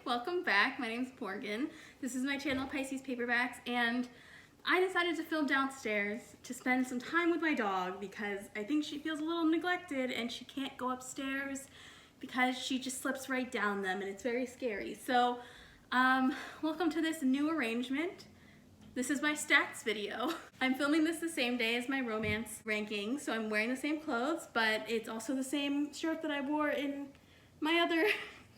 welcome back. My name's Morgan. This is my channel, Pisces Paperbacks, and I decided to film downstairs to spend some time with my dog because I think she feels a little neglected and she can't go upstairs because she just slips right down them and it's very scary. So, welcome to this new arrangement. This is my stats video. I'm filming this the same day as my romance ranking, so I'm wearing the same clothes, but it's also the same shirt that I wore in my other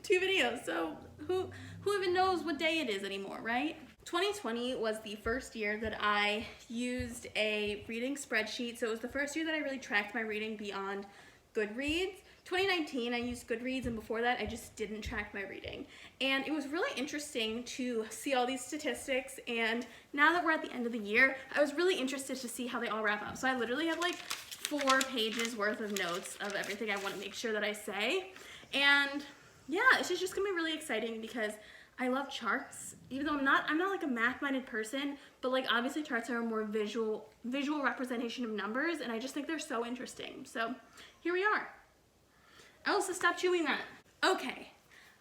two videos, so who even knows what day it is anymore, right? 2020 was the first year that I used a reading spreadsheet, so it was the first year that I really tracked my reading beyond Goodreads. 2019 I used Goodreads, and before that I just didn't track my reading. And it was really interesting to see all these statistics, and now that we're at the end of the year, I was really interested to see how they all wrap up. So I literally have like 4 pages worth of notes of everything I want to make sure that I say. And yeah, it's just gonna be really exciting because I love charts, even though I'm not like a math-minded person, but like obviously charts are a more visual representation of numbers, and I just think they're so interesting. So here we are. Elsa, stop chewing that. Okay,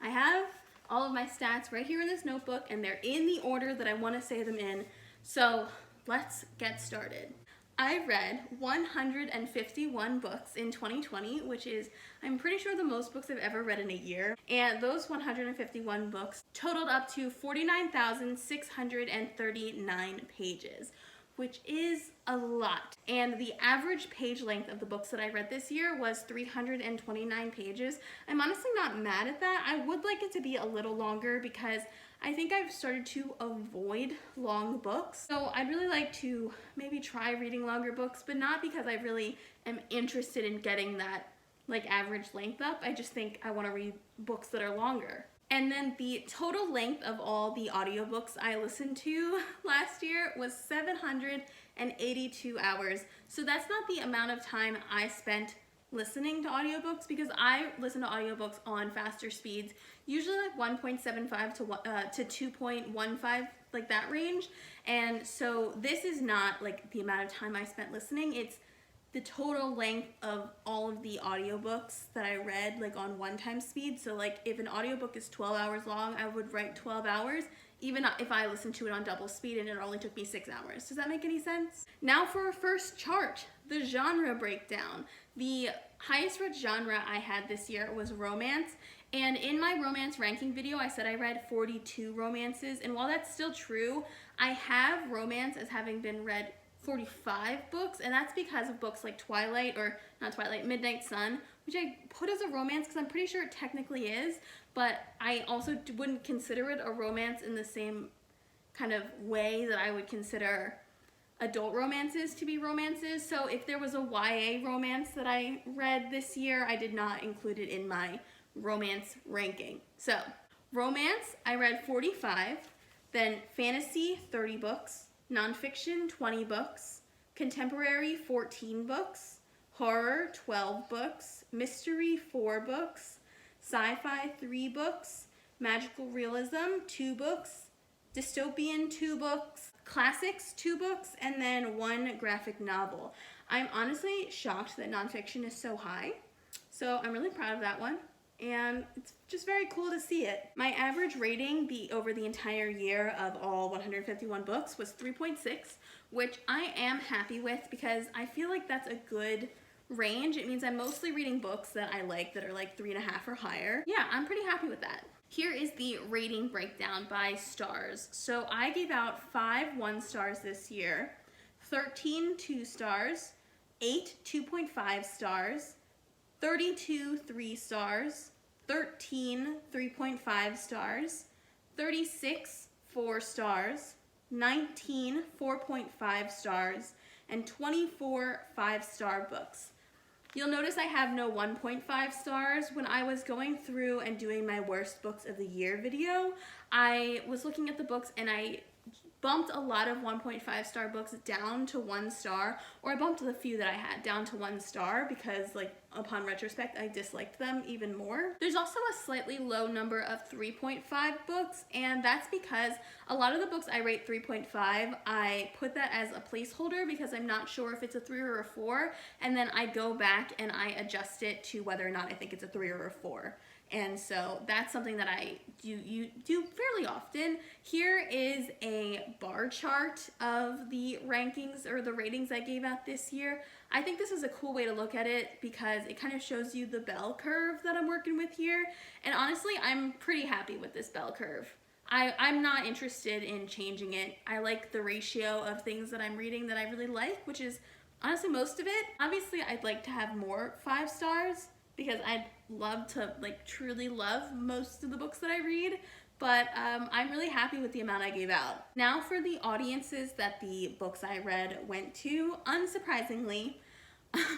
I have all of my stats right here in this notebook, and they're in the order that I want to say them in. So let's get started. I read 151 books in 2020, which is, I'm pretty sure, the most books I've ever read in a year. And those 151 books totaled up to 49,639 pages, which is a lot. And the average page length of the books that I read this year was 329 pages. I'm honestly not mad at that. I would like it to be a little longer because I think I've started to avoid long books. So I'd really like to maybe try reading longer books, but not because I really am interested in getting that like average length up. I just think I want to read books that are longer. And then the total length of all the audiobooks I listened to last year was 782 hours. So that's not the amount of time I spent listening to audiobooks, because I listen to audiobooks on faster speeds, usually like 1.75 to 2.15, like that range. And so this is not like the amount of time I spent listening, it's the total length of all of the audiobooks that I read like on one-time speed. So like if an audiobook is 12 hours long, I would write 12 hours, even if I listened to it on double speed and it only took me 6 hours. Does that make any sense? Now for our first chart, the genre breakdown. The highest read genre I had this year was romance. And in my romance ranking video, I said I read 42 romances. And while that's still true, I have romance as having been read 45 books, and that's because of books like Twilight, or not Twilight, Midnight Sun, which I put as a romance because I'm pretty sure it technically is, but I also wouldn't consider it a romance in the same kind of way that I would consider adult romances to be romances. So if there was a YA romance that I read this year, I did not include it in my romance ranking. So romance, I read 45, then fantasy, 30 books, nonfiction, 20 books, contemporary, 14 books, horror, 12 books, mystery, 4 books, sci-fi, 3 books, magical realism, 2 books, dystopian, 2 books, classics, 2 books, and then 1 graphic novel. I'm honestly shocked that nonfiction is so high, so I'm really proud of that one. And it's just very cool to see it. My average rating over the entire year of all 151 books was 3.6, which I am happy with because I feel like that's a good range. It means I'm mostly reading books that I like that are like 3.5 or higher. Yeah, I'm pretty happy with that. Here is the rating breakdown by stars. So I gave out 5 1 stars this year, 13 2 stars, 8 2.5 stars, 32 3 stars, 13 3.5 stars, 36 4 stars, 19 4.5 stars, and 24 5-star books. You'll notice I have no 1.5 stars. When I was going through and doing my worst books of the year video, I was looking at the books and I bumped a lot of 1.5 star books down to 1 star, or I bumped the few that I had down to 1 star because, like, upon retrospect, I disliked them even more. There's also a slightly low number of 3.5 books, and that's because a lot of the books I rate 3.5, I put that as a placeholder because I'm not sure if it's a 3 or a 4, and then I go back and I adjust it to whether or not I think it's a 3 or a 4. And so that's something that I do fairly often. Here is a bar chart of the rankings or the ratings I gave out this year. I think this is a cool way to look at it because it kind of shows you the bell curve that I'm working with here. And honestly, I'm pretty happy with this bell curve. I'm not interested in changing it. I like the ratio of things that I'm reading that I really like, which is honestly most of it. Obviously, I'd like to have more 5 stars because I'd love to like truly love most of the books that I read, but I'm really happy with the amount I gave out. Now for the audiences that the books I read went to, unsurprisingly,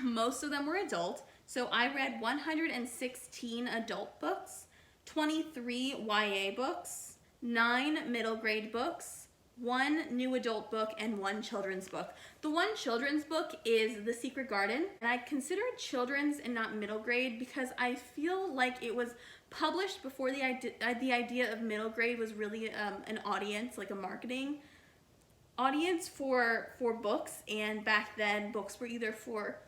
most of them were adult. So I read 116 adult books, 23 YA books, 9 middle grade books, 1 new adult book, and 1 children's book. The 1 children's book is The Secret Garden, and I consider it children's and not middle grade because I feel like it was published before the idea of middle grade was really an audience, like a marketing audience for books, and back then books were either for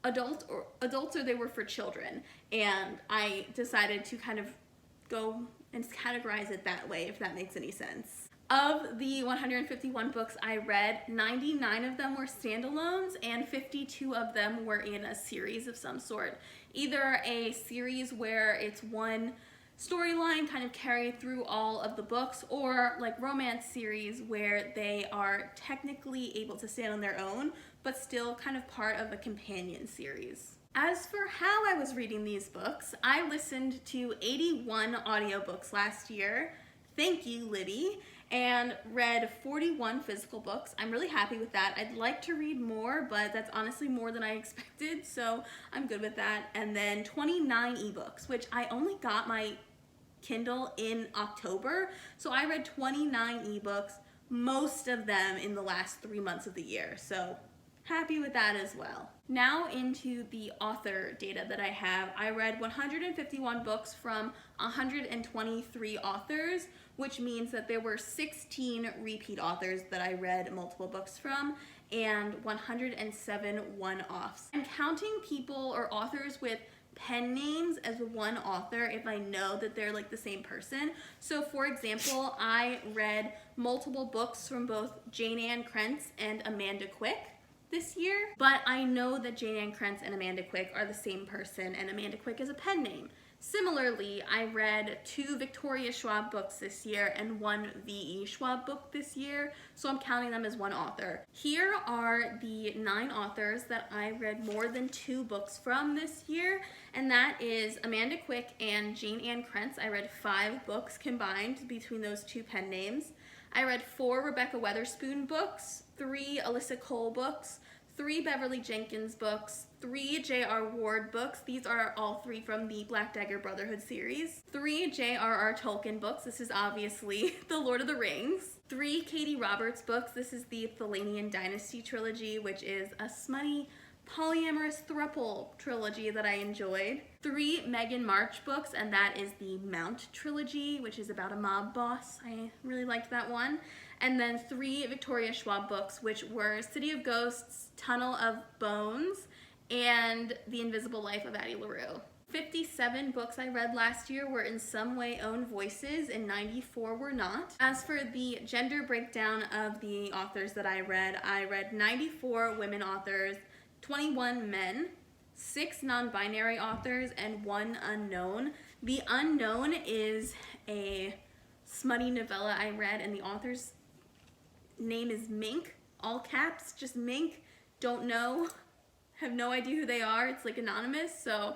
adults or they were for children, and I decided to kind of go and categorize it that way, if that makes any sense. Of the 151 books I read, 99 of them were standalones and 52 of them were in a series of some sort. Either a series where it's one storyline kind of carried through all of the books, or like romance series where they are technically able to stand on their own, but still kind of part of a companion series. As for how I was reading these books, I listened to 81 audiobooks last year. Thank you, Libby. And read 41 physical books. I'm really happy with that. I'd like to read more, but that's honestly more than I expected, so I'm good with that. And then 29 ebooks, which I only got my Kindle in October, so I read 29 ebooks, most of them in the last 3 months of the year, so happy with that as well. Now into the author data that I have. I read 151 books from 123 authors, which means that there were 16 repeat authors that I read multiple books from and 107 one-offs. I'm counting people or authors with pen names as one author if I know that they're like the same person. So for example, I read multiple books from both Jane Ann Krentz and Amanda Quick this year, but I know that Jane Ann Krentz and Amanda Quick are the same person, and Amanda Quick is a pen name. Similarly, I read 2 Victoria Schwab books this year and 1 V.E. Schwab book this year, so I'm counting them as one author. Here are the 9 authors that I read more than 2 books from this year, and that is Amanda Quick and Jane Ann Krentz. I read 5 books combined between those 2 pen names. I read 4 Rebecca Weatherspoon books, 3 Alyssa Cole books, 3 Beverly Jenkins books, 3 J.R. Ward books. These are all 3 from the Black Dagger Brotherhood series. 3 J.R.R. Tolkien books. This is obviously The Lord of the Rings. 3 Katie Roberts books. This is the Thelanian Dynasty trilogy, which is a smutty polyamorous throuple trilogy that I enjoyed. 3 Megan March books, and that is the Mount trilogy, which is about a mob boss. I really liked that one. And then 3 Victoria Schwab books, which were City of Ghosts, Tunnel of Bones, and The Invisible Life of Addie LaRue. 57 books I read last year were in some way own voices, and 94 were not. As for the gender breakdown of the authors that I read 94 women authors, 21 men, 6 non-binary authors, and 1 unknown. The unknown is a smutty novella I read, and the author's name is Mink, all caps, just Mink. Don't know, have no idea who they are. It's like anonymous, so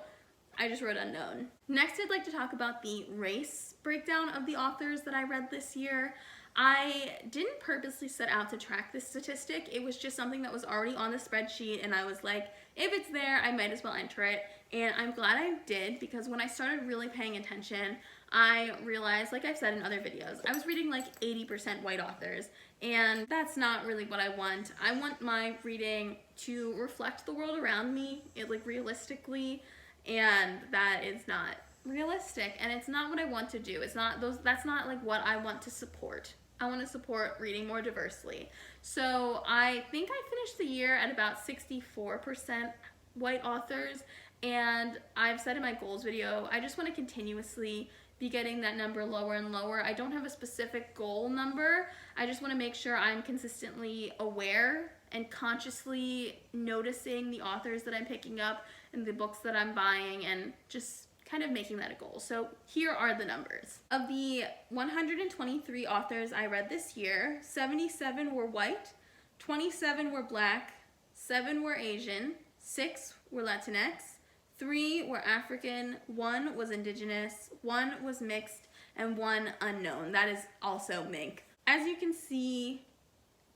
I just wrote unknown. Next, I'd like to talk about the race breakdown of the authors that I read this year. I didn't purposely set out to track this statistic. It was just something that was already on the spreadsheet, and I was like, if it's there, I might as well enter it. And I'm glad I did, because when I started really paying attention, I realized, like I've said in other videos, I was reading like 80% white authors, and that's not really what I want. I want my reading to reflect the world around me, like realistically, and that is not realistic, and it's not what I want to do. That's not like what I want to support. I want to support reading more diversely. So I think I finished the year at about 64% white authors, And I've said in my goals video, I just want to continuously be getting that number lower and lower. I don't have a specific goal number. I just want to make sure I'm consistently aware and consciously noticing the authors that I'm picking up and the books that I'm buying, and just kind of making that a goal. So here are the numbers. Of the 123 authors I read this year, 77 were white, 27 were black, 7 were Asian, 6 were Latinx, 3 were African, 1 was indigenous, 1 was mixed, and 1 unknown. That is also mink. As you can see,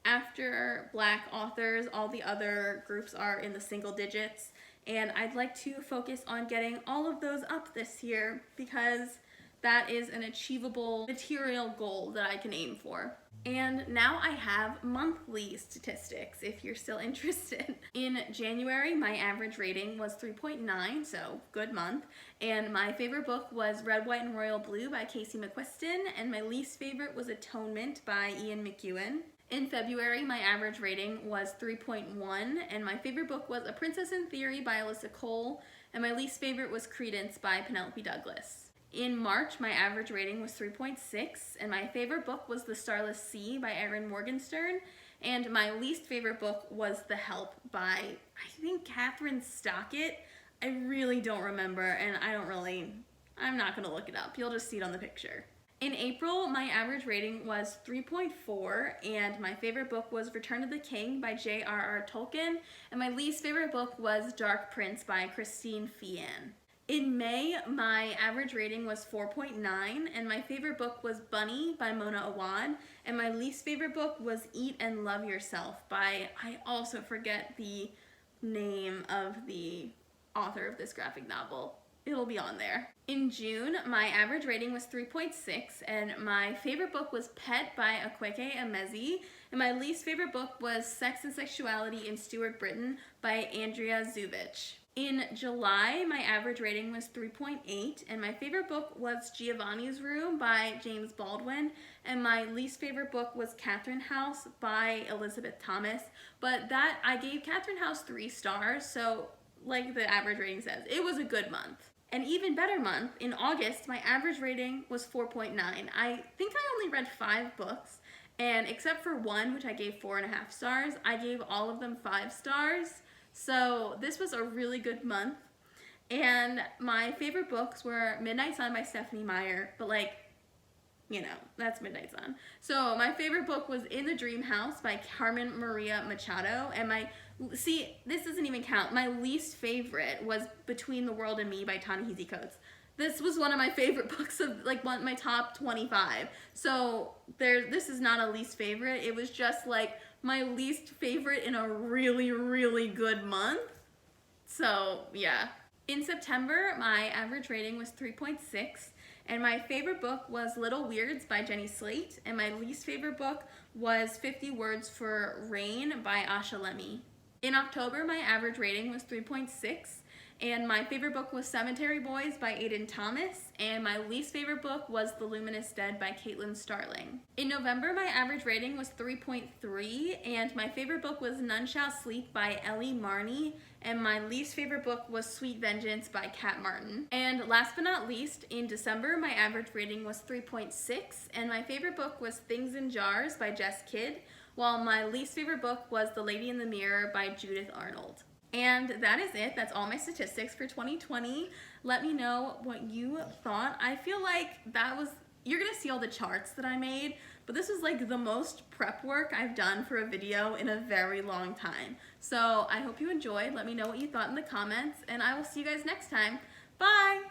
after black authors, all the other groups are in the single digits, and I'd like to focus on getting all of those up this year because that is an achievable material goal that I can aim for. And now I have monthly statistics if you're still interested. In January, my average rating was 3.9, so good month. And my favorite book was Red, White, and Royal Blue by Casey McQuiston, and my least favorite was Atonement by Ian McEwan. In February, my average rating was 3.1, and my favorite book was A Princess in Theory by Alyssa Cole, and my least favorite was Credence by Penelope Douglas. In March, my average rating was 3.6, and my favorite book was The Starless Sea by Erin Morgenstern, and my least favorite book was The Help by, I think, Catherine Stockett. I really don't remember, and I'm not going to look it up. You'll just see it on the picture. In April, my average rating was 3.4, and my favorite book was Return of the King by J.R.R. Tolkien, and my least favorite book was Dark Prince by Christine Feehan. In May, my average rating was 4.9, and my favorite book was Bunny by Mona Awad, and my least favorite book was Eat and Love Yourself by, I also forget the name of the author of this graphic novel. It'll be on there. In June, my average rating was 3.6, and my favorite book was Pet by Akwaeke Emezi, and my least favorite book was Sex and Sexuality in Stuart Britain by Andrea Zubich. In July, my average rating was 3.8, and my favorite book was Giovanni's Room by James Baldwin, and my least favorite book was Catherine House by Elizabeth Thomas, but that I gave Catherine House 3 stars, so like the average rating says, it was a good month. An even better month, in August, my average rating was 4.9. I think I only read 5 books, and except for one, which I gave 4.5 stars, I gave all of them 5 stars. So this was a really good month, and my favorite books were Midnight Sun by Stephanie Meyer, but that's Midnight Sun. So my favorite book was In the Dream House by Carmen Maria Machado, and this doesn't even count. My least favorite was Between the World and Me by Ta-Nehisi Coates. This was one of my favorite books of my top 25. So this is not a least favorite. It was just my least favorite in a really, really good month. So yeah. In September, my average rating was 3.6, and my favorite book was Little Weirds by Jenny Slate, and my least favorite book was 50 Words for Rain by Asha Lemme. In October, my average rating was 3.6, and my favorite book was Cemetery Boys by Aidan Thomas, and my least favorite book was The Luminous Dead by Caitlin Starling. In November, my average rating was 3.3, and my favorite book was None Shall Sleep by Ellie Marney, and my least favorite book was Sweet Vengeance by Kat Martin. And last but not least, in December, my average rating was 3.6, and my favorite book was Things in Jars by Jess Kidd, while my least favorite book was The Lady in the Mirror by Judith Arnold. And that is it. That's all my statistics for 2020. Let me know what you thought. I feel like you're gonna see all the charts that I made, but this was the most prep work I've done for a video in a very long time. So I hope you enjoyed. Let me know what you thought in the comments, and I will see you guys next time. Bye!